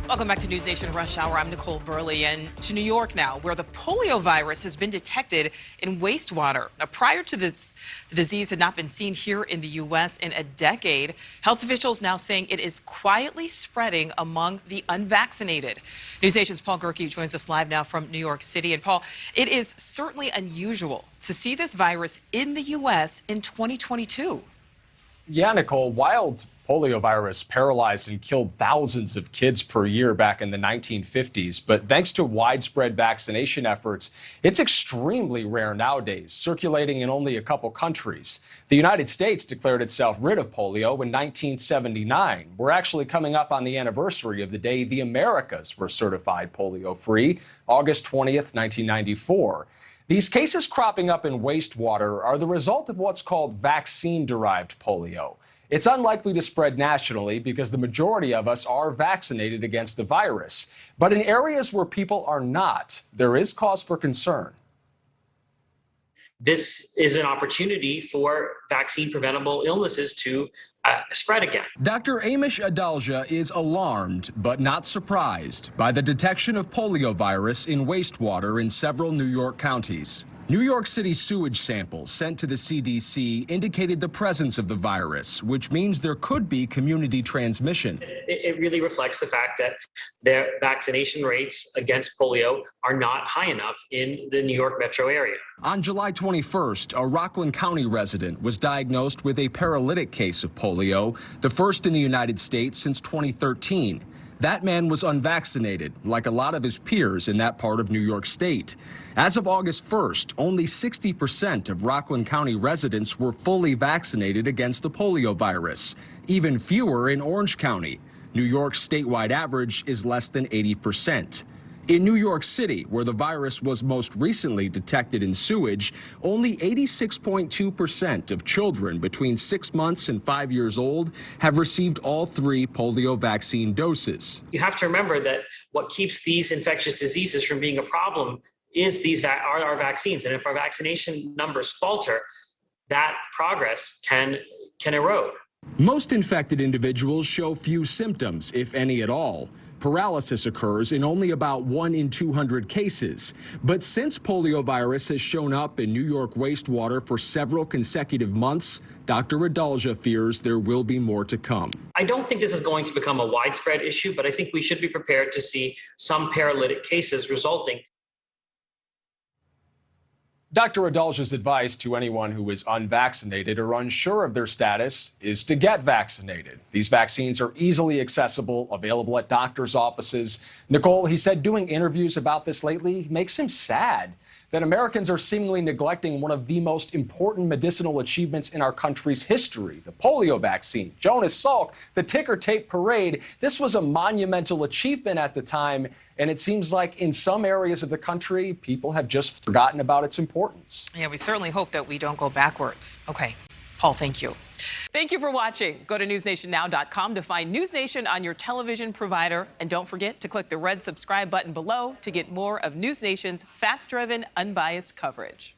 Welcome back to NewsNation Rush Hour. I'm Nichole Berlie, and to New York now, where the polio virus has been detected in wastewater. Now, prior to this, the disease had not been seen here in the U.S. in a decade. Health officials now saying it is quietly spreading among the unvaccinated. NewsNation's Paul Gerke joins us live now from New York City. And Paul, it is certainly unusual to see this virus in the U.S. in 2022. Yeah, Nichole, wild poliovirus paralyzed and killed thousands of kids per year back in the 1950s. But thanks to widespread vaccination efforts, it's extremely rare nowadays, circulating in only a couple countries. The United States declared itself rid of polio in 1979. We're actually coming up on the anniversary of the day the Americas were certified polio-free, August 20th, 1994. These cases cropping up in wastewater are the result of what's called vaccine-derived polio. It's unlikely to spread nationally because the majority of us are vaccinated against the virus. But in areas where people are not, there is cause for concern. This is an opportunity for vaccine-preventable illnesses to spread again. Dr. Amish Adalja is alarmed but not surprised by the detection of poliovirus in wastewater in several New York counties. New York City sewage samples sent to the CDC indicated the presence of the virus, which means there could be community transmission. It really reflects the fact that their vaccination rates against polio are not high enough in the New York metro area. On July 21st, a Rockland County resident was diagnosed with a paralytic case of polio, the first in the United States since 2013. That man was unvaccinated, like a lot of his peers in that part of New York State. As of August 1st, only 60% of Rockland County residents were fully vaccinated against the polio virus, even fewer in Orange County. New York's statewide average is less than 80%. In New York City, where the virus was most recently detected in sewage, only 86.2% of children between 6 months and 5 years old have received all 3 polio vaccine doses. You have to remember that what keeps these infectious diseases from being a problem is our vaccines. And if our vaccination numbers falter, that progress can erode. Most infected individuals show few symptoms, if any at all. Paralysis occurs in only about 1 in 200 cases. But since poliovirus has shown up in New York wastewater for several consecutive months, Dr. Adalja fears there will be more to come. I don't think this is going to become a widespread issue, but I think we should be prepared to see some paralytic cases resulting. Dr. Adalja's advice to anyone who is unvaccinated or unsure of their status is to get vaccinated. These vaccines are easily accessible, available at doctors' offices. Nichole, he said doing interviews about this lately makes him sad that Americans are seemingly neglecting one of the most important medicinal achievements in our country's history, the polio vaccine. Jonas Salk, the ticker tape parade, this was a monumental achievement at the time, and it seems like in some areas of the country, people have just forgotten about its importance. Yeah, we certainly hope that we don't go backwards. Okay, Paul, thank you. Thank you for watching. Go to newsnationnow.com to find NewsNation on your television provider. And don't forget to click the red subscribe button below to get more of NewsNation's fact-driven, unbiased coverage.